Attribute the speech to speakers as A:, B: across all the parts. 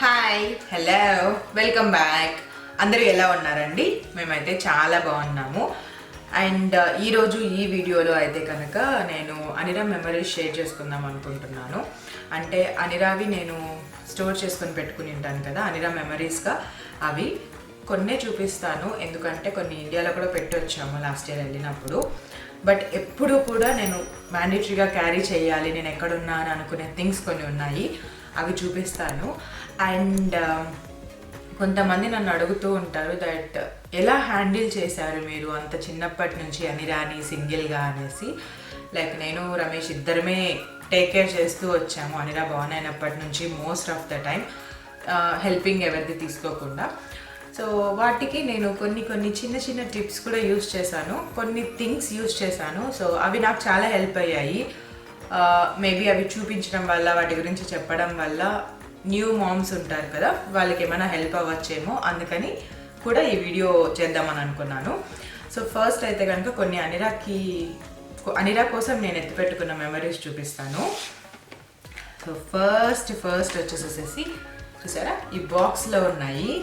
A: Hi hello welcome back. అందరూ ఎలా ఉన్నారండి? మేమైతే చాలా బాగున్నాము. అండ్ ఈరోజు ఈ వీడియోలో అయితే కనుక నేను అనిరా మెమరీస్ షేర్ చేసుకుందాం అనుకుంటున్నాను. అంటే అనిరావి నేను స్టోర్ చేసుకొని పెట్టుకుని ఉంటాను కదా, అనిరా మెమరీస్గా అవి కొన్నే చూపిస్తాను. ఎందుకంటే కొన్ని ఇండియాలో కూడా పెట్టి వచ్చాము లాస్ట్ ఇయర్ వెళ్ళినప్పుడు. బట్ ఎప్పుడు కూడా నేను మ్యాండేటరీగా క్యారీ చేయాలి, నేను ఎక్కడున్నా అని అనుకునే థింగ్స్ కొన్ని ఉన్నాయి, అవి చూపిస్తాను. అండ్ కొంతమంది నన్ను అడుగుతూ ఉంటారు దట్ ఎలా హ్యాండిల్ చేశారు మీరు అంత చిన్నప్పటి నుంచి అనిరాని సింగిల్గా అనేసి. లైక్ నేను రమేష్ ఇద్దరమే టేక్ కేర్ చేస్తూ వచ్చాము అనిరా బాన్ అయినప్పటి నుంచి, most of the time helping ఎవరిది తీసుకోకుండా. సో వాటికి నేను కొన్ని చిన్న చిన్న టిప్స్ కూడా యూజ్ చేశాను, కొన్ని థింగ్స్ యూజ్ చేశాను. సో అవి నాకు చాలా హెల్ప్ అయ్యాయి. మేబీ అవి చూపించడం వల్ల, వాటి గురించి చెప్పడం వల్ల న్యూ మామ్స్ ఉంటారు కదా, వాళ్ళకి ఏమైనా హెల్ప్ అవ్వచ్చేమో, అందుకని కూడా ఈ వీడియో చేద్దామని అనుకున్నాను. సో ఫస్ట్ అయితే కనుక కొన్ని అనిరా కోసం నేను ఎత్తిపెట్టుకున్న మెమరీస్ చూపిస్తాను. సో ఫస్ట్ వచ్చేసేసి చూసారా, ఈ బాక్స్లో ఉన్నాయి.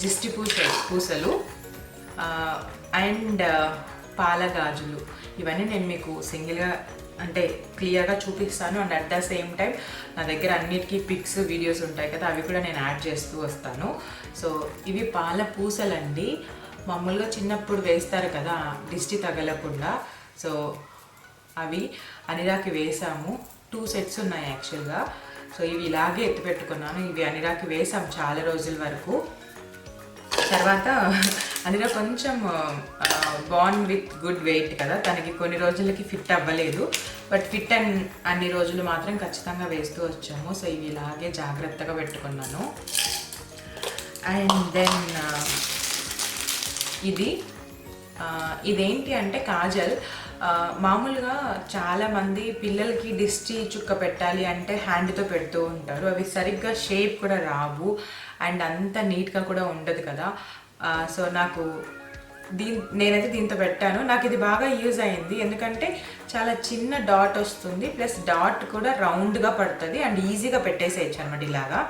A: దిష్టి పూసలు అండ్ పాల గాజులు, ఇవన్నీ నేను మీకు సింగిల్గా అంటే క్లియర్గా చూపిస్తాను. And at the same time నా దగ్గర అన్నిటికీ పిక్స్ వీడియోస్ ఉంటాయి కదా, అవి కూడా నేను యాడ్ చేస్తూ వస్తాను. సో ఇవి పాల పూసలండి. మామూలుగా చిన్నప్పుడు వేస్తారు కదా దిష్టి తగలకుండా, సో అవి అనిరాకి వేసాము. 2 సెట్స్ ఉన్నాయి యాక్చువల్గా. సో ఇవి ఇలాగే ఎత్తిపెట్టుకున్నాను. ఇవి అనిరాకి వేసాము చాలా రోజుల వరకు. తర్వాత అనిరా కొంచెం బార్న్ విత్ గుడ్ వెయిట్ కదా, తనకి కొన్ని రోజులకి ఫిట్ అవ్వలేదు. బట్ ఫిట్ అన్ని రోజులు మాత్రం ఖచ్చితంగా వేస్తూ వచ్చాము. సో ఇవి ఇలాగే జాగ్రత్తగా పెట్టుకున్నాను. అండ్ దెన్ ఇదేంటి అంటే కాజల్. మామూలుగా చాలామంది పిల్లలకి దిష్టి చుక్క పెట్టాలి అంటే హ్యాండ్తో పెడుతూ ఉంటారు. అవి సరిగ్గా షేప్ కూడా రావు అండ్ అంత నీట్గా కూడా ఉండదు కదా. సో నేనైతే దీంతో పెట్టాను. నాకు ఇది బాగా యూజ్ అయింది, ఎందుకంటే చాలా చిన్న డాట్ వస్తుంది, ప్లస్ డాట్ కూడా రౌండ్గా పడుతుంది అండ్ ఈజీగా పెట్టేసేయచ్చు అనమాట ఇలాగా.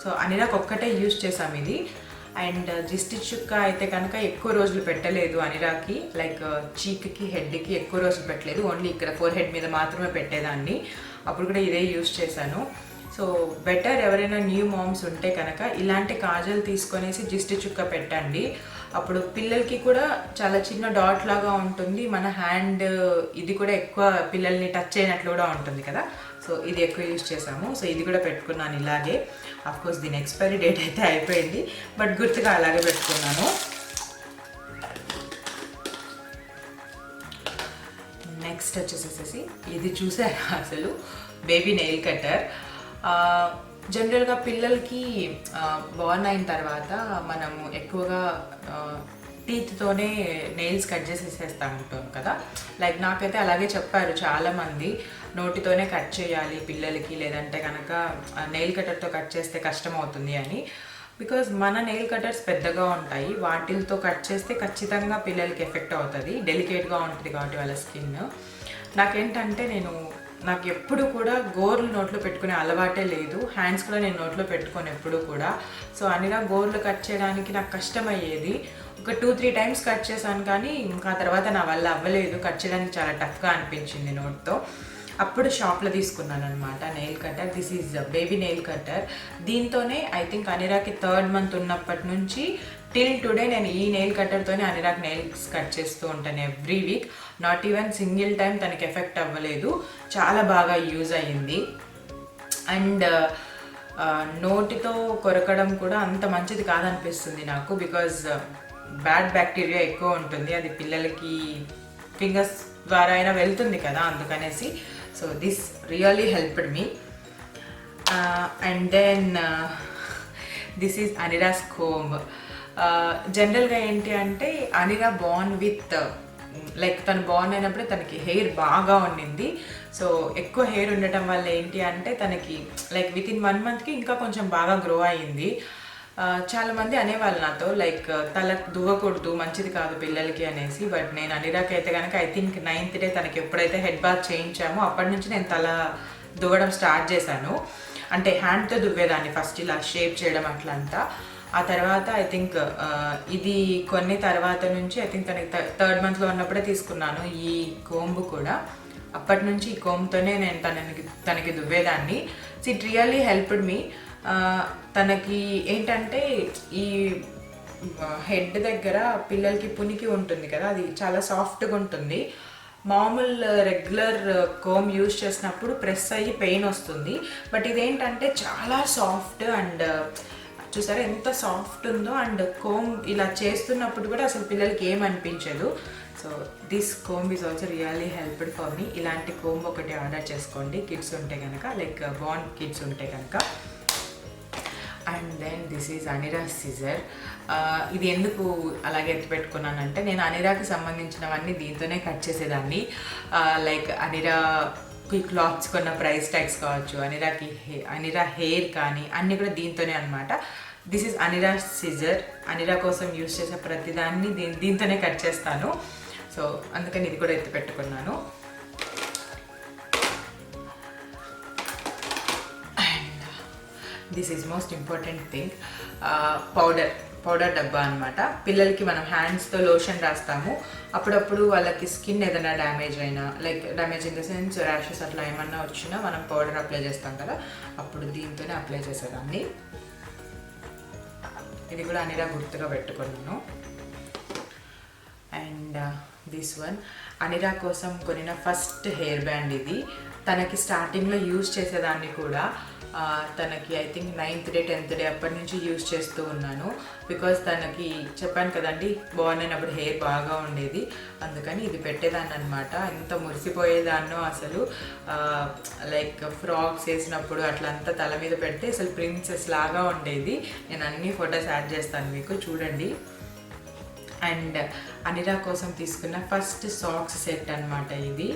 A: సో అనిరాకి ఒక్కటే యూజ్ చేసాం ఇది. అండ్ దిష్టి చుక్క అయితే కనుక ఎక్కువ రోజులు పెట్టలేదు అనిరాకి. లైక్ చీక్కి, హెడ్కి ఎక్కువ రోజులు పెట్టలేదు, ఓన్లీ ఇక్కడ ఫోర్ హెడ్ మీద మాత్రమే పెట్టేదాన్ని. అప్పుడు కూడా ఇదే యూజ్ చేశాను. సో బెటర్ ఎవరైనా న్యూ మామ్స్ ఉంటే కనుక ఇలాంటి కాజల్ తీసుకొనేసి దిష్టి చుక్క పెట్టండి. అప్పుడు పిల్లలకి కూడా చాలా చిన్న డాట్ లాగా ఉంటుంది, మన హ్యాండ్ ఇది కూడా ఎక్కువ పిల్లల్ని టచ్ అయినట్లు కూడా ఉంటుంది కదా. సో ఇది ఎక్కువ యూజ్ చేసాము. సో ఇది కూడా పెట్టుకున్నాను ఇలాగే. అఫ్కోర్స్ దీని ఎక్స్పైరీ డేట్ అయితే అయిపోయింది, బట్ గుర్తుగా అలాగే పెట్టుకున్నాను. నెక్స్ట్ వచ్చేసేసి ఇది చూసారా, అసలు బేబీ నెయిల్ కట్టర్. జనరల్గా పిల్లలకి బార్న్ అయిన తర్వాత మనము ఎక్కువగా టీత్తోనే నెయిల్స్ కట్ చేసేసేస్తూ ఉంటాం కదా. లైక్ నాకైతే అలాగే చెప్పారు చాలామంది, నోటితోనే కట్ చేయాలి పిల్లలకి, లేదంటే కనుక నెయిల్ కట్టర్తో కట్ చేస్తే కష్టం అవుతుంది అని. బికాజ్ మన నెయిల్ కటర్స్ పెద్దగా ఉంటాయి, వాటితో కట్ చేస్తే ఖచ్చితంగా పిల్లలకి ఎఫెక్ట్ అవుతుంది, డెలికేట్గా ఉంటుంది కాబట్టి వాళ్ళ స్కిన్. నాకేంటంటే నాకు ఎప్పుడు కూడా గోర్లు నోట్లో పెట్టుకునే అలవాటే లేదు, హ్యాండ్స్ కూడా నేను నోట్లో పెట్టుకొని ఎప్పుడు కూడా. సో అనిరా గోర్లు కట్ చేయడానికి నాకు కష్టమయ్యేది. ఒక 2-3 టైమ్స్ కట్ చేశాను, కానీ ఇంకా తర్వాత నా వల్ల అవ్వలేదు, కట్ చేయడానికి చాలా టఫ్గా అనిపించింది నోట్తో. అప్పుడు షాప్లో తీసుకున్నాను అనమాట nail cutter. This is baby nail cutter. దీంతోనే ఐ థింక్ అనిరాకి 3rd మంత్ ఉన్నప్పటి నుంచి టిల్ టుడే నేను ఈ నెయిల్ కట్టర్తోనే అనిరాకి నెయిల్స్ కట్ చేస్తూ ఉంటాను every week. Not even single time తనకి ఎఫెక్ట్ అవ్వలేదు, చాలా బాగా యూజ్ అయ్యింది. అండ్ నోటితో కొరకడం కూడా అంత మంచిది కాదనిపిస్తుంది నాకు, బికాజ్ బ్యాడ్ బ్యాక్టీరియా ఎక్కువ ఉంటుంది, అది పిల్లలకి ఫింగర్స్ ద్వారా అయినా వెళ్తుంది కదా, అందుకనేసి. So this really helped me. And then this is Anira's comb. జనరల్గా ఏంటి అంటే అనిరా బార్న్ విత్ లైక్ తను బార్న్ అయినప్పుడే తనకి హెయిర్ బాగా ఉండింది. సో ఎక్కువ హెయిర్ ఉండటం వల్ల ఏంటి అంటే తనకి లైక్ విత్ ఇన్ 1 మంత్కి ఇంకా కొంచెం బాగా గ్రో అయ్యింది. చాలామంది అనేవాళ్ళు నాతో లైక్ తల దువ్వకూడదు మంచిది కాదు పిల్లలకి అనేసి. బట్ నేను అనిరాకి అయితే కనుక ఐ థింక్ 9th డే తనకి ఎప్పుడైతే హెడ్ బాత్ చేయించామో అప్పటి నుంచి నేను తల దువ్వడం స్టార్ట్ చేశాను. అంటే హ్యాండ్తో దువ్వేదాన్ని ఫస్ట్ ఇలా షేప్ చేయడం అట్లంతా. ఆ తర్వాత ఐ థింక్ ఇది కొన్ని తర్వాత నుంచి ఐ థింక్ తనకి 3rd monthలో ఉన్నప్పుడే తీసుకున్నాను ఈ కోంబు కూడా. అప్పటి నుంచి ఈ కోంబుతోనే నేను తనకి దువ్వేదాన్ని. It really helped me. తనకి ఏంటంటే ఈ హెడ్ దగ్గర పిల్లలకి పునికి ఉంటుంది కదా, అది చాలా సాఫ్ట్గా ఉంటుంది. మామూలు రెగ్యులర్ కోమ్ యూజ్ చేసినప్పుడు ప్రెస్ అయ్యి పెయిన్ వస్తుంది. బట్ ఇదేంటంటే చాలా సాఫ్ట్ అండ్ చూసారా ఎంత సాఫ్ట్ ఉందో. అండ్ కోమ్ ఇలా చేస్తున్నప్పుడు కూడా అసలు పిల్లలకి ఏమనిపించదు. So this comb is also really helped for me. ఇలాంటి కోమ్ ఒకటి ఆర్డర్ చేసుకోండి కిడ్స్ ఉంటే కనుక, లైక్ బార్న్ కిడ్స్ ఉంటే కనుక. అండ్ దెన్ దిస్ ఈజ్ అనిరా సిజర్. ఇది ఎందుకు అలాగే ఎత్తి పెట్టుకున్నానంటే నేను అనిరాకి సంబంధించినవన్నీ దీంతోనే కట్ చేసేదాన్ని. లైక్ అనిరాకి క్లాత్స్ కొన్న ప్రైస్ ట్యాగ్స్ కావచ్చు, అనిరా హెయిర్ కానీ అన్నీ కూడా దీంతోనే అనమాట. This is అనిరా scissor. అనిరా కోసం యూజ్ చేసే ప్రతిదాన్ని దీంతోనే కట్ చేస్తాను. సో అందుకని ఇది కూడా ఎత్తి పెట్టుకున్నాను. This is most important thing, powder డబ్బా అనమాట. పిల్లలకి మనం హ్యాండ్స్తో లోషన్ రాస్తాము, అప్పుడప్పుడు వాళ్ళకి స్కిన్ ఏదైనా డ్యామేజ్ అయినా, like damage in the sense rashes అట్లా ఏమన్నా వచ్చినా మనం పౌడర్ అప్లై చేస్తాం కదా, అప్పుడు దీంతోనే అప్లై చేసేదాన్ని. ఇది కూడా అనిరా గుర్తుగా పెట్టుకున్నాను. అండ్ దిస్ వన్ అనిరా కోసం కొనిన ఫస్ట్ హెయిర్ బ్యాండ్ ఇది. తనకి స్టార్టింగ్లో యూజ్ చేసేదాన్ని కూడా. తనకి I think 9th day 10th day అప్పటి నుంచి యూజ్ చేస్తూ ఉన్నాను. బికాజ్ తనకి చెప్పాను కదండి బార్న్ అయినప్పుడు హెయిర్ బాగా ఉండేది, అందుకని ఇది పెట్టేదాన్ని అనమాట. ఎంత మురిసిపోయేదాన్నో అసలు. లైక్ ఫ్రాక్స్ వేసినప్పుడు అట్లంతా తల మీద పెడితే అసలు ప్రిన్సెస్ లాగా ఉండేది. నేను అన్ని ఫొటోస్ యాడ్ చేస్తాను మీకు చూడండి. అండ్ అనిరా కోసం తీసుకున్న ఫస్ట్ సాక్స్ సెట్ అనమాట ఇది.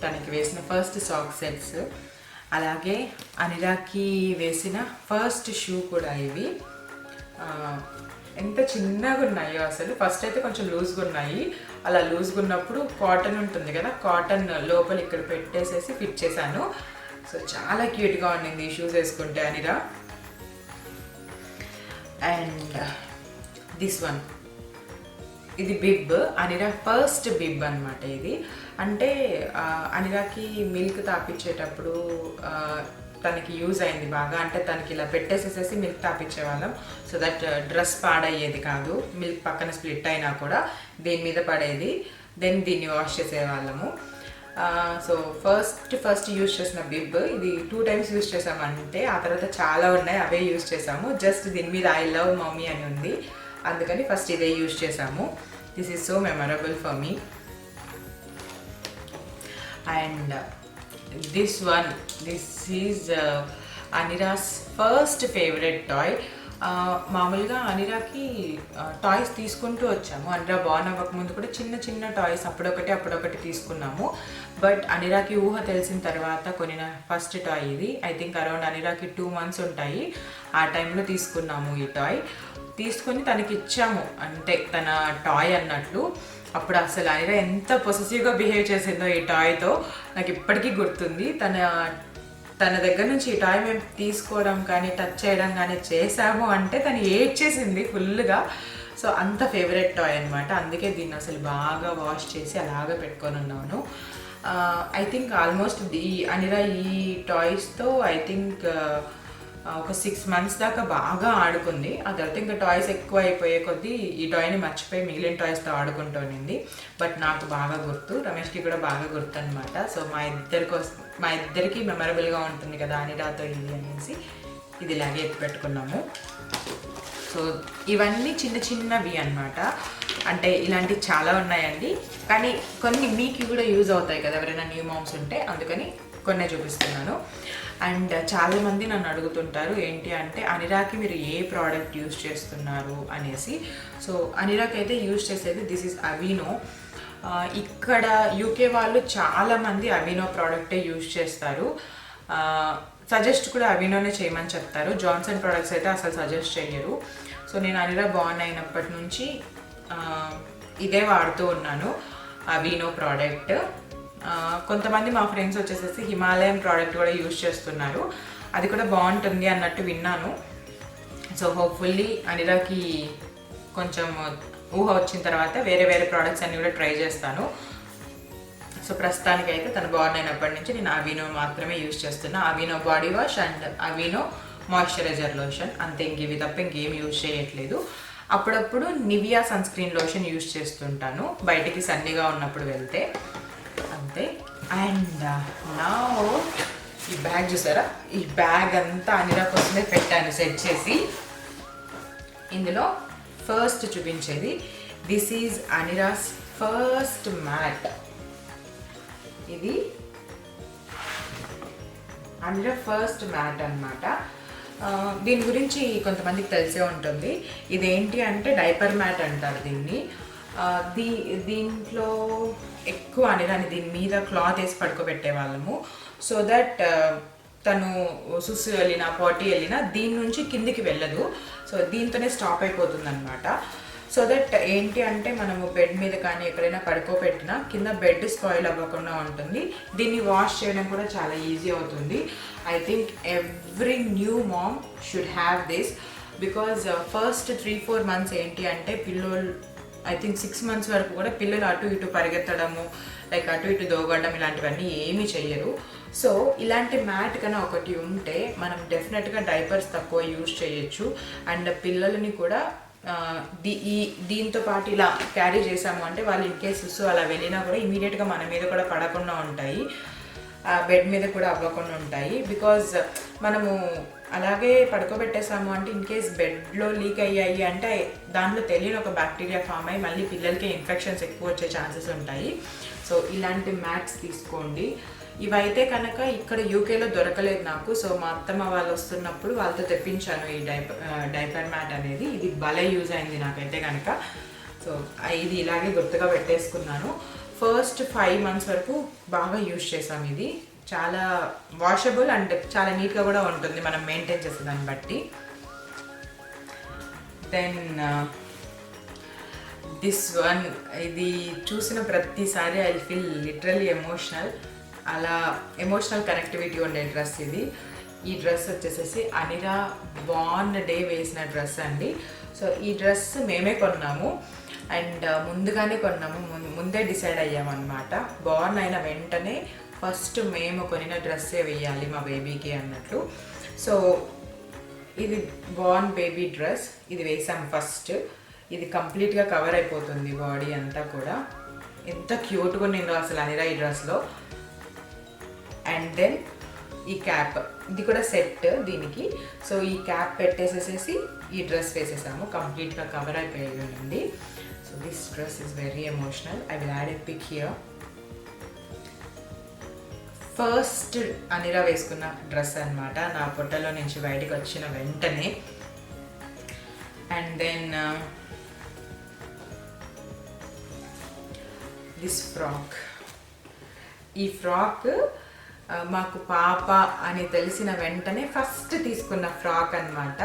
A: తనకి వేసిన ఫస్ట్ సాక్స్ సెట్స్. అలాగే అనిరాకి వేసిన ఫస్ట్ షూ కూడా ఇవి. ఎంత చిన్నగా ఉన్నాయో అసలు. ఫస్ట్ అయితే కొంచెం లూజ్గా ఉన్నాయి. అలా లూజ్గా ఉన్నప్పుడు కాటన్ ఉంటుంది కదా, కాటన్ లోపల ఇక్కడ పెట్టేసేసి ఫిట్ చేశాను. సో చాలా క్యూట్గా ఉండింది ఈ షూస్ వేసుకుంటే అనిరా. అండ్ దిస్ వన్, ఇది బిబ్, అనిరా ఫస్ట్ బిబ్ అనమాట ఇది. అంటే అనిరాకి మిల్క్ తాపించేటప్పుడు తనకి యూజ్ అయింది బాగా. అంటే తనకి ఇలా పెట్టేసేసేసి మిల్క్ తాపించేవాళ్ళం, సో దట్ డ్రెస్ పాడయ్యేది కాదు. మిల్క్ పక్కన స్ప్లిట్ అయినా కూడా దీని మీద పడేది. దెన్ దీన్ని వాష్ చేసేవాళ్ళము. సో ఫస్ట్ యూజ్ చేసిన బిబ్ ఇది 2 times యూజ్ చేసామంటే, ఆ తర్వాత చాలా ఉన్నాయి అవే యూజ్ చేసాము. జస్ట్ దీని మీద ఐ లవ్ మమ్మీ అని ఉంది, అందుకని ఫస్ట్ ఇదే యూజ్ చేసాము. This is so memorable for me. And this one, this is Anira's first favourite toy. మామూలుగా అనిరాకి టాయ్స్ తీసుకుంటూ వచ్చాము. అనిరా బార్న్ అవ్వకముందు కూడా చిన్న చిన్న టాయ్స్ అప్పుడొకటి తీసుకున్నాము. బట్ అనిరాకి ఊహ తెలిసిన తర్వాత కొనిన ఫస్ట్ టాయ్ ఇది. ఐ థింక్ అరౌండ్ అనిరాకి 2 months ఉంటాయి, ఆ టైంలో తీసుకున్నాము ఈ టాయ్. తీసుకొని తనకి ఇచ్చాము, అంటే తన టాయ్ అన్నట్లు. అప్పుడు అసలు అనిరా ఎంత పొసెసివ్గా బిహేవ్ చేసిందో ఈ టాయ్తో నాకు ఇప్పటికీ గుర్తుంది. తన దగ్గర నుంచి ఈ టాయ్ మేము తీసుకోవడం కానీ టచ్ చేయడం కానీ చేసాము అంటే తను ఏడ్చేసింది ఫుల్గా. సో అంత ఫేవరెట్ టాయ్ అనమాట. అందుకే దీన్ని అసలు బాగా వాష్ చేసి అలాగా పెట్టుకొని ఉన్నాను. ఐ థింక్ ఆల్మోస్ట్ అనిరా ఈ టాయ్స్తో ఐ థింక్ ఒక 6 months దాకా బాగా ఆడుకుంది. ఆ తర్వాత ఇంకా టాయ్స్ ఎక్కువ అయిపోయే కొద్దీ ఈ టాయ్ని మర్చిపోయి మిగిలిన టాయ్స్తో ఆడుకుంటూనింది. బట్ నాకు బాగా గుర్తు, రమేష్కి కూడా బాగా గుర్తు అనమాట. సో మా ఇద్దరికి మెమరబుల్గా ఉంటుంది కదా అనిరాతో ఇది అనేసి ఇది ఇలాగే ఎత్తి పెట్టుకున్నాము. సో ఇవన్నీ చిన్న చిన్నవి అనమాట. అంటే ఇలాంటివి చాలా ఉన్నాయండి, కానీ కొన్ని మీకు కూడా యూజ్ అవుతాయి కదా ఎవరైనా న్యూ మామ్స్ ఉంటే, అందుకని కొన్నే చూపిస్తున్నాను. అండ్ చాలామంది నన్ను అడుగుతుంటారు ఏంటి అంటే అనిరాకి మీరు ఏ ప్రోడక్ట్ యూజ్ చేస్తున్నారు అనేసి. సో అనిరాకి అయితే యూజ్ చేసేది దిస్ ఈజ్ అవినో. ఇక్కడ యూకే వాళ్ళు చాలామంది అవినో ప్రోడక్టే యూజ్ చేస్తారు. సజెస్ట్ కూడా అవినోనే చేయమని చెప్తారు. జాన్సన్ ప్రొడక్ట్స్ అయితే అసలు సజెస్ట్ చేయరు. సో నేను అనిరా బాన్ అయినప్పటి నుంచి ఇదే వాడుతూ ఉన్నాను, అవినో ప్రోడక్ట్. కొంతమంది మా ఫ్రెండ్స్ వచ్చేసేసి హిమాలయన్ ప్రోడక్ట్ కూడా యూజ్ చేస్తున్నారు, అది కూడా బాగుంటుంది అన్నట్టు విన్నాను. సో హోప్ఫుల్లీ అనిరాకి కొంచెం ఊహ వచ్చిన తర్వాత వేరే వేరే ప్రోడక్ట్స్ అన్నీ కూడా ట్రై చేస్తాను. సో ప్రస్తుతానికైతే తను బార్న్ అయినప్పటి నుంచి నేను అవినో మాత్రమే యూజ్ చేస్తున్నా. Aveeno body wash and Aveeno moisturiser lotion, అంతే. ఇవి తప్ప ఇంకేం యూజ్ చేయట్లేదు. అప్పుడప్పుడు Nivea sunscreen lotion use చేస్తుంటాను బయటికి సన్నీగా ఉన్నప్పుడు వెళ్తే, అంతే. అండ్ నా ఈ బ్యాగ్ చూసారా, ఈ బ్యాగ్ అంతా అనిరా కోసమే పెట్టాను సెట్ చేసి. ఇందులో ఫస్ట్ చూపించేది this is Anira's first mat. ఇది అనిరా ఫస్ట్ మ్యాట్ అన్నమాట. దీని గురించి కొంతమందికి తెలిసే ఉంటుంది. ఇదేంటి అంటే డైపర్ మ్యాట్ అంటారు దీన్ని. దీంట్లో ఎక్కువ అనిరాని దీని మీద క్లాత్ వేసి పడుకోబెట్టే వాళ్ళము. సో దట్ తను సుస్సు వెళ్ళినా పాటీ వెళ్ళినా దీని నుంచి కిందికి వెళ్ళదు. సో దీంతోనే స్టాప్ అయిపోతుంది అనమాట. సో దట్ ఏంటి అంటే మనము బెడ్ మీద కానీ ఎక్కడైనా పడుకోబెట్టినా కింద బెడ్ స్పాయిల్ అవ్వకుండా ఉంటుంది. దీన్ని వాష్ చేయడం కూడా చాలా ఈజీ అవుతుంది. I think every new mom should have this, because first 3-4 months ఏంటి అంటే పిల్లలు, ఐ థింక్ 6 months వరకు కూడా పిల్లలు అటు ఇటు పరిగెత్తడము, లైక్ అటు ఇటు దోగడం ఇలాంటివన్నీ ఏమీ చెయ్యరు. సో ఇలాంటి మ్యాట్ కన్నా ఒకటి ఉంటే మనం డెఫినెట్గా డైపర్స్ తక్కువ యూజ్ చేయొచ్చు. అండ్ పిల్లలని కూడా దీంతో పాటు ఇలా క్యారీ చేసాము అంటే వాళ్ళు ఇన్ కేసు అలా వెళ్ళినా కూడా ఇమీడియట్గా మన మీద కూడా పడకుండా ఉంటాయి, బెడ్ మీద కూడా అవ్వకుండా ఉంటాయి. బికాజ్ మనము అలాగే పడుకోబెట్టేసాము అంటే ఇన్ కేస్ బెడ్లో లీక్ అయ్యాయి అంటే దాంట్లో తెలియని ఒక బ్యాక్టీరియా ఫామ్ అయ్యి మళ్ళీ పిల్లలకి ఇన్ఫెక్షన్స్ ఎక్కువ వచ్చే ఛాన్సెస్ ఉంటాయి. సో ఇలాంటి మ్యాట్స్ తీసుకోండి. ఇవైతే కనుక ఇక్కడ యూకేలో దొరకలేదు నాకు. సో మా అత్తమ్మ వాళ్ళు వస్తున్నప్పుడు వాళ్ళతో తెప్పించాను ఈ డైపర్ మ్యాట్ అనేది. ఇది భలే యూజ్ అయింది నాకైతే కనుక. సో ఇది ఇలాగే గుర్తుగా పెట్టేసుకున్నాను. ఫస్ట్ 5 months వరకు బాగా యూజ్ చేసాం. ఇది చాలా వాషబుల్ అండ్ చాలా నీట్గా కూడా ఉంటుంది మనం మెయింటైన్ చేసే దాన్ని బట్టి. దెన్ దిస్ వన్, ఇది చూసిన ప్రతిసారి ఐ ఫీల్ లిటరల్లీ ఎమోషనల్. అలా ఎమోషనల్ కనెక్టివిటీ ఉండే డ్రెస్ ఇది. ఈ డ్రెస్ వచ్చేసేసి అనిరా బార్న్ డే వేసిన డ్రెస్ అండి. సో ఈ డ్రెస్ మేమే కొన్నాము అండ్ ముందుగానే కొన్నాము, ముందే డిసైడ్ అయ్యామన్నమాట. బార్న్ అయిన వెంటనే ఫస్ట్ మేము కొనిన డ్రెస్సే వేయాలి మా బేబీకి అన్నట్లు. సో ఇది బార్న్ బేబీ డ్రెస్, ఇది వేసాము ఫస్ట్. ఇది కంప్లీట్గా కవర్ అయిపోతుంది బాడీ అంతా కూడా. ఎంత క్యూట్గా ఉండిందో అసలు అనిరా ఈ డ్రెస్లో. అండ్ దెన్ ఈ క్యాప్, ఇది కూడా సెట్ దీనికి. సో ఈ క్యాప్ పెట్టేసేసి ఈ డ్రెస్ వేసేసాము, కంప్లీట్గా కవర్ అయిపోయింది. So this dress is very emotional. I will add a pic here. First Anira వేసుకున్న డ్రెస్ అనమాట నా పొట్టలో నుంచి బయటికి వచ్చిన వెంటనే. And then this frock. ఈ ఫ్రాక్ మాకు పాప అని తెలిసిన వెంటనే ఫస్ట్ తీసుకున్న ఫ్రాక్ అనమాట.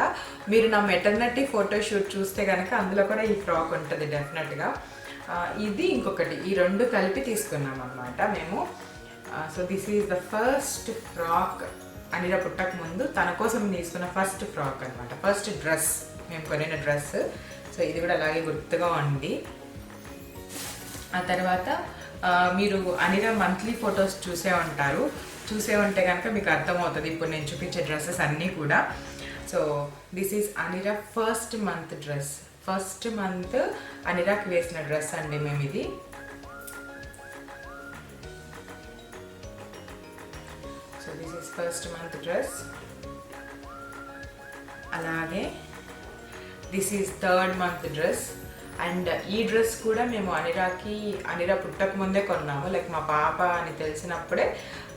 A: మీరు నా మెటర్నిటీ ఫోటోషూట్ చూస్తే కనుక అందులో కూడా ఈ ఫ్రాక్ ఉంటుంది డెఫినెట్గా. ఇది ఇంకొకటి, ఈ రెండు కలిపి తీసుకున్నాం అనమాట మేము. So this is the first frock Anira పుట్టక ముందు తన కోసం తీసుకున్న ఫస్ట్ ఫ్రాక్ అనమాట, ఫస్ట్ డ్రెస్ మేము కొనిన డ్రెస్. సో ఇది కూడా అలాగే గుర్తుగా ఉంది. ఆ తర్వాత మీరు అనిరా మంత్లీ ఫొటోస్ చూసే ఉంటే కనుక మీకు అర్థమవుతుంది ఇప్పుడు నేను చూపించే డ్రెస్సెస్ అన్నీ కూడా. So this is Anira first month dress. First month అనిరాకి వేసిన డ్రెస్ అండి మేము ఇది. So this is first month dress. అలాగే this is third month dress. And ఈ డ్రెస్ కూడా మేము అనిరా పుట్టక ముందే కొన్నాము, లైక్ మా పాప అని తెలిసినప్పుడే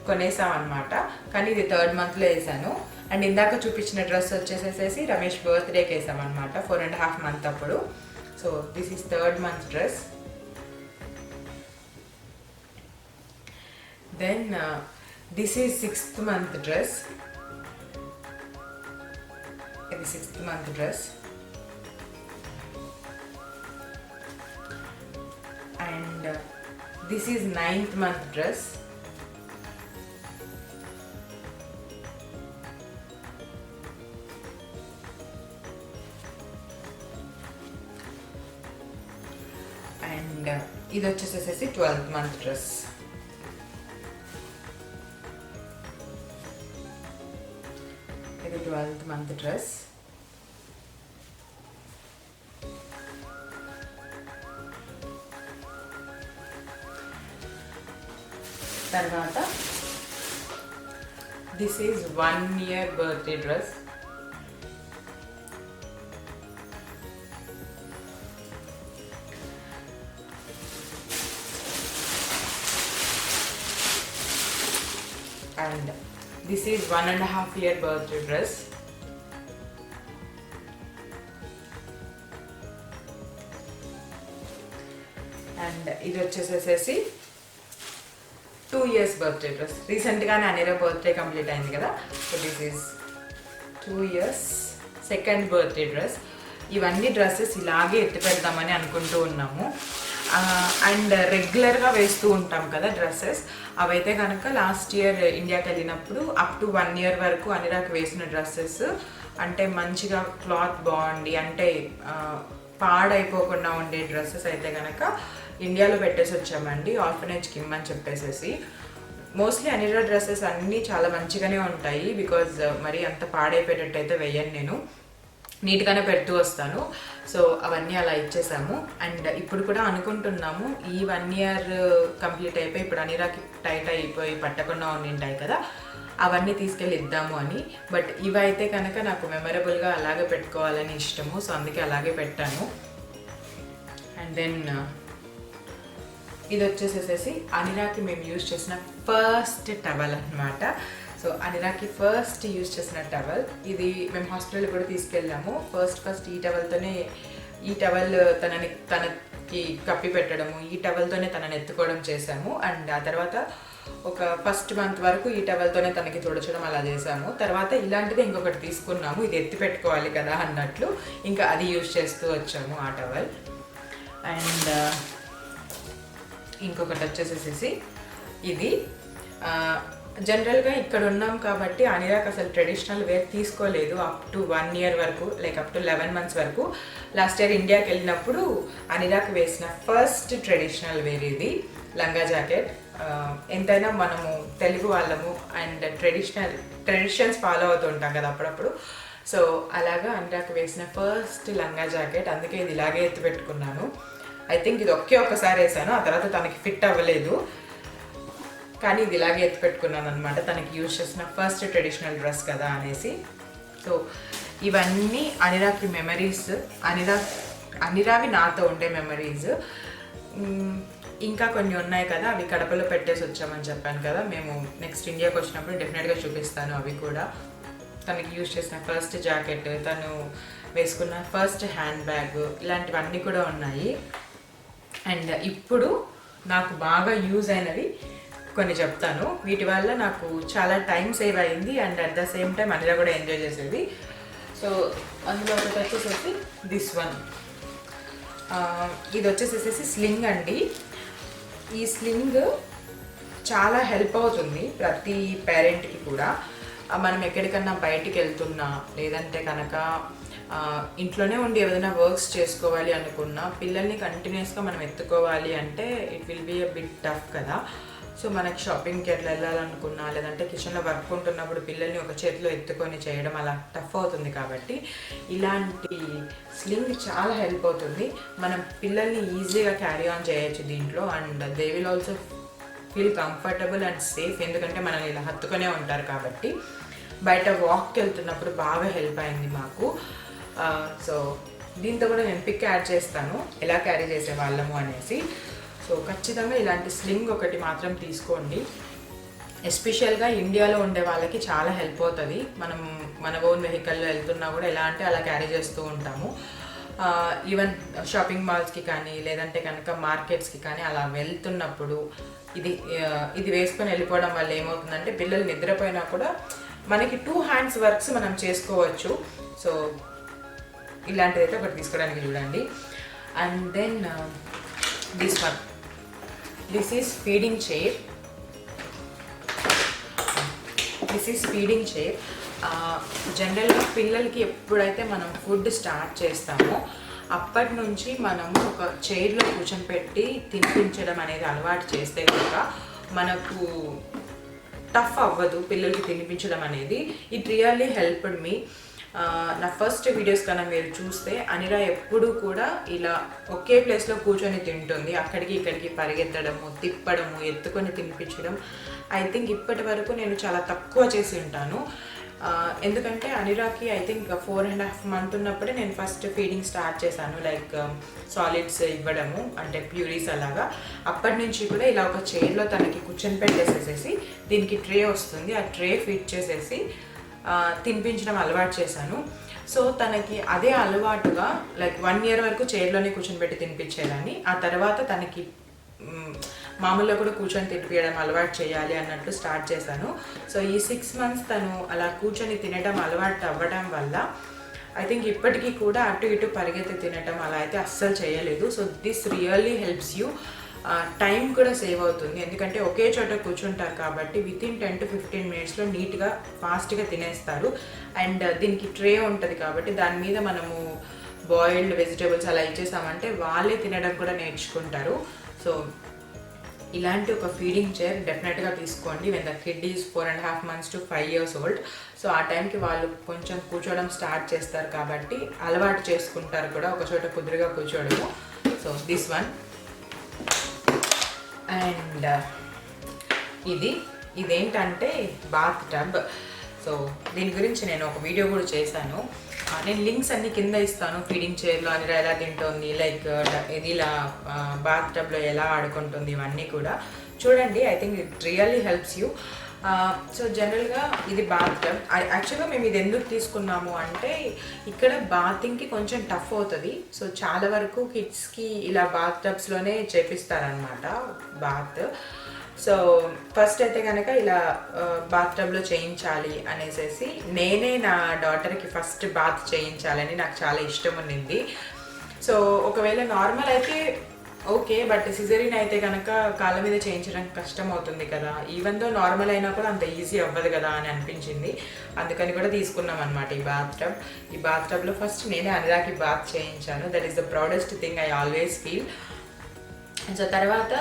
A: కొనేసామన్నమాట. కానీ ఇది థర్డ్ మంత్లో వేసాను. అండ్ ఇందాక చూపించిన డ్రెస్ వచ్చేసేసి రమేష్ బర్త్డేకి వేసామన్నమాట, 4.5 months అప్పుడు. So this is third month dress. Then this is 6th month dress. ఇది 6th month dress. And this is 9th month dress. And ఇది వచ్చేసేసి 12th month డ్రెస్. ఇది 12th month డ్రెస్. తర్వాత this is 1 year birthday dress. And this is 1.5 year birthday dress. And ఇది వచ్చేసేసి 2 years birthday dress. రీసెంట్గానే అనిరా birthday complete అయింది కదా, so this is 2 years second birthday dress. ఇవన్నీ డ్రెస్సెస్ ఇలాగే ఎత్తి పెడదామని అనుకుంటూ ఉన్నాము. అండ్ రెగ్యులర్గా వేస్తూ ఉంటాం కదా డ్రెస్సెస్, అవైతే కనుక లాస్ట్ ఇయర్ ఇండియాకి వెళ్ళినప్పుడు అప్ టు 1 year వరకు అనిరాకి వేసిన డ్రెస్సెస్ అంటే మంచిగా క్లాత్ బాగుండి అంటే పాడైపోకుండా ఉండే డ్రెస్సెస్ అయితే కనుక ఇండియాలో పెట్టేసి వచ్చామండి, ఆర్ఫనేజ్కి ఇమ్మని చెప్పేసి. మోస్ట్లీ అనిరా డ్రెస్సెస్ అన్నీ చాలా మంచిగానే ఉంటాయి, బికాజ్ మరి అంత పాడైపోయేటట్టు అయితే వేయను నేను, నీట్గానే పెడుతూ వస్తాను. సో అవన్నీ అలా ఇచ్చేసాము. అండ్ ఇప్పుడు కూడా అనుకుంటున్నాము ఈ 1 year కంప్లీట్ అయిపోయి ఇప్పుడు అనిరాకి టైట్ అయిపోయి పట్టకుండా ఉండింటాయి కదా, అవన్నీ తీసుకెళ్ళి ఇద్దాము అని. బట్ ఇవైతే కనుక నాకు మెమరబుల్గా అలాగే పెట్టుకోవాలని ఇష్టము, సో అందుకే అలాగే పెట్టాను. అండ్ దెన్ ఇది వచ్చేసేసి అనిరాకి మేము యూజ్ చేసిన ఫస్ట్ టవల్ అన్నమాట. సో అనిరాకి ఫస్ట్ యూజ్ చేసిన టవల్ ఇది. మేము హాస్పిటల్ కూడా తీసుకెళ్ళాము. ఫస్ట్ ఈ టవల్ తనకి కప్పి పెట్టడము, ఈ టవల్తోనే తనని ఎత్తుకోవడం చేశాము. అండ్ ఆ తర్వాత ఒక 1st month వరకు ఈ టవల్తోనే తనకి తుడచడం అలా చేసాము. తర్వాత ఇలాంటిది ఇంకొకటి తీసుకున్నాము, ఇది ఎత్తి పెట్టుకోవాలి కదా అన్నట్లు, ఇంకా అది యూజ్ చేస్తూ వచ్చాము ఆ టవల్. అండ్ ఇంకొకటి వచ్చేసేసి ఇది జనరల్గా ఇక్కడ ఉన్నాం కాబట్టి అనిరాకి అసలు ట్రెడిషనల్ వేర్ తీసుకోలేదు అప్ టు 1 year వరకు, లైక్ అప్ టు 11 months వరకు. లాస్ట్ ఇయర్ ఇండియాకి వెళ్ళినప్పుడు అనిరాకి వేసిన ఫస్ట్ ట్రెడిషనల్ వేర్ ఇది, లంగా జాకెట్. ఎంతైనా మనము తెలుగు వాళ్ళము అండ్ ట్రెడిషన్స్ ఫాలో అవుతూ ఉంటాం కదా అప్పుడప్పుడు. సో అలాగా అనిరాకి వేసిన ఫస్ట్ లంగా జాకెట్, అందుకే ఇది ఇలాగే ఎత్తి పెట్టుకున్నాను. ఐ థింక్ ఇది ఒక్కసారి వేసాను, ఆ తర్వాత తనకి ఫిట్ అవ్వలేదు, కానీ ఇది ఇలాగే ఎత్తి పెట్టుకున్నాను అనమాట, తనకి యూజ్ చేసిన ఫస్ట్ ట్రెడిషనల్ డ్రెస్ కదా అనేసి. సో ఇవన్నీ అనిరాకి మెమరీస్, అనిరావి నాతో ఉండే మెమరీస్. ఇంకా కొన్ని ఉన్నాయి కదా, అవి కడపలో పెట్టేసి వచ్చామని చెప్పాను కదా, మేము నెక్స్ట్ ఇండియాకి వచ్చినప్పుడు డెఫినెట్గా చూపిస్తాను అవి కూడా. తనకి యూజ్ చేసిన ఫస్ట్ జాకెట్, తను వేసుకున్న ఫస్ట్ హ్యాండ్ బ్యాగ్, ఇలాంటివన్నీ కూడా ఉన్నాయి. అండ్ ఇప్పుడు నాకు బాగా యూజ్ అయినవి కొన్ని చెప్తాను. వీటి వల్ల నాకు చాలా టైం సేవ్ అయింది and at the same time Anira కూడా ఎంజాయ్ చేసేది. సో అందులో ఒకటి వచ్చేసేసి దిస్ వన్. ఇది వచ్చేసేసి స్లింగ్ అండి. ఈ స్లింగ్ చాలా హెల్ప్ అవుతుంది ప్రతి పేరెంట్కి కూడా. మనం ఎక్కడికన్నా బయటికి వెళ్తున్నా, లేదంటే కనుక ఇంట్లోనే ఉండి ఏదైనా వర్క్స్ చేసుకోవాలి అనుకున్నా, పిల్లల్ని కంటిన్యూస్గా మనం ఎత్తుకోవాలి అంటే it will be a bit tough కదా. సో మనకి షాపింగ్కి ఎట్లా వెళ్ళాలనుకున్నా, లేదంటే కిచెన్లో వర్క్ ఉంటున్నప్పుడు పిల్లల్ని ఒక చేతిలో ఎత్తుకొని చేయడం అలా టఫ్ అవుతుంది. కాబట్టి ఇలాంటి స్లింగ్ చాలా హెల్ప్ అవుతుంది. మనం పిల్లల్ని ఈజీగా క్యారీ ఆన్ చేయొచ్చు దీంట్లో. And they will also feel comfortable and safe, ఎందుకంటే మనల్ని ఇలా హత్తుకునే ఉంటారు కాబట్టి. బయట వాక్కి వెళ్తున్నప్పుడు బాగా హెల్ప్ అయింది మాకు. సో దీంతో కూడా నేను పిక్ యాడ్ చేస్తాను ఎలా క్యారీ చేసే వాళ్ళము అనేసి. సో ఖచ్చితంగా ఇలాంటి స్లింగ్ ఒకటి మాత్రం తీసుకోండి. ఎస్పెషల్గా ఇండియాలో ఉండే వాళ్ళకి చాలా హెల్ప్ అవుతుంది. మనం మన ఓన్ వెహికల్లో వెళ్తున్నా కూడా ఎలా అంటే అలా క్యారీ చేస్తూ ఉంటాము. ఈవెన్ షాపింగ్ మాల్స్కి కానీ, లేదంటే కనుక మార్కెట్స్కి కానీ అలా వెళ్తున్నప్పుడు ఇది వేసుకొని వెళ్ళిపోవడం వల్ల ఏమవుతుందంటే పిల్లలు నిద్రపోయినా కూడా మనకి 2 హ్యాండ్స్ వర్క్స్ మనం చేసుకోవచ్చు. సో ఇలాంటిదైతే ఒకటి తీసుకోవడానికి చూడండి. And then this one, this is feeding chair. జనరల్గా పిల్లలకి ఎప్పుడైతే మనం ఫుడ్ స్టార్ట్ చేస్తామో అప్పటి నుంచి మనము ఒక చైర్లో కూర్చొని పెట్టి తినిపించడం అనేది అలవాటు చేస్తే కనుక మనకు టఫ్ అవ్వదు పిల్లలకి తినిపించడం అనేది. ఇట్ రియల్లీ హెల్ప్డ్ మీ. నా ఫస్ట్ వీడియోస్ కన్నా మీరు చూస్తే అనిరా ఎప్పుడు కూడా ఇలా ఒకే ప్లేస్లో కూర్చొని తింటుంది. అక్కడికి ఇక్కడికి పరిగెత్తడము, తిప్పడము, ఎత్తుకొని తినిపించడం ఐ థింక్ ఇప్పటి వరకు నేను చాలా తక్కువ చేసి ఉంటాను. ఎందుకంటే అనిరాకి ఐ థింక్ 4.5 months ఉన్నప్పుడే నేను ఫస్ట్ ఫీడింగ్ స్టార్ట్ చేశాను, లైక్ సాలిడ్స్ ఇవ్వడము, అంటే ప్యూరీస్ అలాగా. అప్పటి నుంచి కూడా ఇలా ఒక చైర్లో తనకి కూర్చొని పెట్టేసేసి దీనికి ట్రే వస్తుంది, ఆ ట్రే ఫిట్ చేసేసి తినిపించడం అలవాటు చేశాను. సో తనకి అదే అలవాటుగా లైక్ 1 year వరకు చైర్లోనే కూర్చొని పెట్టి తినిపించేదాన్ని. ఆ తర్వాత తనకి మామూలుగా కూడా కూర్చొని తినిపించడం అలవాటు చేయాలి అన్నట్లు స్టార్ట్ చేశాను. సో ఈ 6 months తను అలా కూర్చొని తినడం అలవాటు అవ్వడం వల్ల ఐ థింక్ ఇప్పటికీ కూడా అటు ఇటు పరిగెత్తి తినటం అలా అయితే అస్సలు చేయలేదు. So this really helps you. Time కూడా సేవ్ అవుతుంది, ఎందుకంటే ఒకే చోట కూర్చుంటారు కాబట్టి వితిన్ 10 to 15 minutesలో నీట్గా ఫాస్ట్గా తినేస్తారు. అండ్ దీనికి ట్రే ఉంటుంది కాబట్టి దాని మీద మనము బాయిల్డ్ వెజిటేబుల్స్ అలా ఇచ్చేసామంటే వాళ్ళే తినడం కూడా నేర్చుకుంటారు. సో ఇలాంటి ఒక ఫీడింగ్ చైర్ డెఫినెట్గా తీసుకోండి when the kid is 4.5 months to 5 years old. So ఆ టైంకి వాళ్ళు కొంచెం కూర్చోవడం స్టార్ట్ చేస్తారు కాబట్టి అలవాటు చేసుకుంటారు కూడా ఒక చోట కుదురుగా కూర్చోవడము. So this one. అండ్ ఇదేంటంటే బాత్ టబ్. సో దీని గురించి నేను ఒక వీడియో కూడా చేశాను. నేను లింక్స్ అన్ని కింద ఇస్తాను. ఫీడింగ్ చైర్లో అనిరా ఎలా తింటుంది, లైక్ ఇది ఇలా బాత్ టబ్లో ఎలా ఆడుకుంటుంది, ఇవన్నీ కూడా చూడండి. I think it really helps you. So జనరల్గా ఇది బాత్ టబ్. యాక్చువల్గా మేము ఇది ఎందుకు తీసుకున్నాము అంటే ఇక్కడ బాతింగ్కి కొంచెం టఫ్ అవుతుంది. సో చాలా వరకు కిడ్స్కి ఇలా బాత్ టబ్స్లోనే చేపిస్తారనమాట బాత్. సో ఫస్ట్ అయితే కనుక ఇలా బాత్ టబ్లో చేయించాలి అనేసి నేనే నా డాటర్కి ఫస్ట్ బాత్ చేయించాలని నాకు చాలా ఇష్టం ఉన్నింది. సో ఒకవేళ నార్మల్ అయితే ఓకే, బట్ సిజరీన్ అయితే కనుక కాళ్ళ మీద చేయించడం కష్టం అవుతుంది కదా, ఈవెన్ దో నార్మల్ అయినా కూడా అంత ఈజీ అవ్వదు కదా అని అనిపించింది. అందుకని కూడా తీసుకున్నాం అనమాట ఈ బాత్ టబ్. ఈ బాత్ టబ్లో ఫస్ట్ నేనే అనిరాకి బాత్ చేయించాను. That is the proudest thing I always feel. So తర్వాత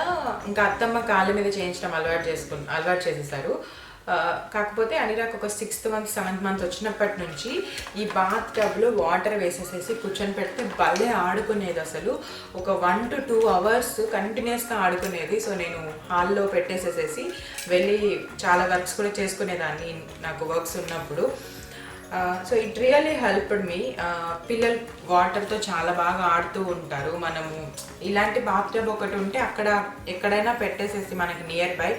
A: ఇంకా అత్తమ్మ కాళ్ళ మీద చేయించడం అలవాటు చేసేసారు. కాకపోతే అనిరాకు ఒక 6th month 7th month వచ్చినప్పటి నుంచి ఈ బాత్ టబ్లో వాటర్ వేసేసేసి కూర్చొని పెడితే భలే ఆడుకునేది. అసలు ఒక 1 to 2 hours కంటిన్యూస్గా ఆడుకునేది. సో నేను హాల్లో పెట్టేసేసి వెళ్ళి చాలా వర్క్స్ కూడా చేసుకునేదాన్ని నాకు వర్క్స్ ఉన్నప్పుడు. సో ఇట్ రియల్లీ హెల్ప్డ్ మీ. పిల్లలు వాటర్తో చాలా బాగా ఆడుతూ ఉంటారు. మనము ఇలాంటి బాత్ టబ్ ఒకటి ఉంటే అక్కడ ఎక్కడైనా పెట్టేసేసి మనకి నియర్ బై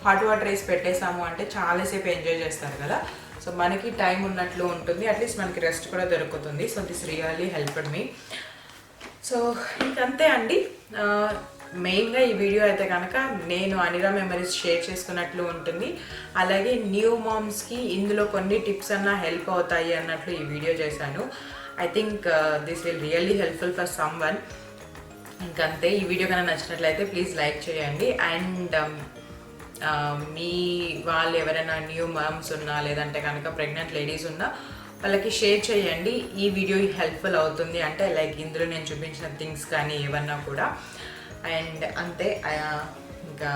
A: హాట్ వాటర్ వేసి పెట్టేసాము అంటే చాలాసేపు ఎంజాయ్ చేస్తారు కదా. సో మనకి టైం ఉన్నట్లు ఉంటుంది, అట్లీస్ట్ మనకి రెస్ట్ కూడా దొరుకుతుంది. So this really helped me. So ఇంకంతే అండి. మెయిన్గా ఈ వీడియో అయితే కనుక నేను అనిరా మెమరీస్ షేర్ చేసుకున్నట్లు ఉంటుంది. అలాగే న్యూ మామ్స్కి ఇందులో కొన్ని టిప్స్ అన్నా హెల్ప్ అవుతాయి అన్నట్లు ఈ వీడియో చేశాను. I think this will really helpful for some one. ఇంకంతే. ఈ వీడియో కన్నా నచ్చినట్లయితే ప్లీజ్ లైక్ చేయండి. అండ్ మీ వాళ్ళు ఎవరైనా న్యూ మామ్స్ ఉన్నా లేదంటే కనుక ప్రెగ్నెంట్ లేడీస్ ఉన్నా వాళ్ళకి షేర్ చేయండి. ఈ వీడియో హెల్ప్ఫుల్ అవుతుంది అంటే లైక్ ఇందులో నేను చూపించిన థింగ్స్ కానీ ఏమన్నా కూడా. అండ్ అంతే. ఇంకా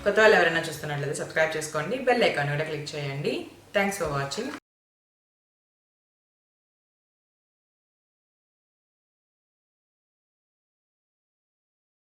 A: కొత్త వాళ్ళు ఎవరైనా చూస్తున్నట్లయితే సబ్స్క్రైబ్ చేసుకోండి, బెల్ ఐకాన్ కూడా క్లిక్ చేయండి. Thanks for watching.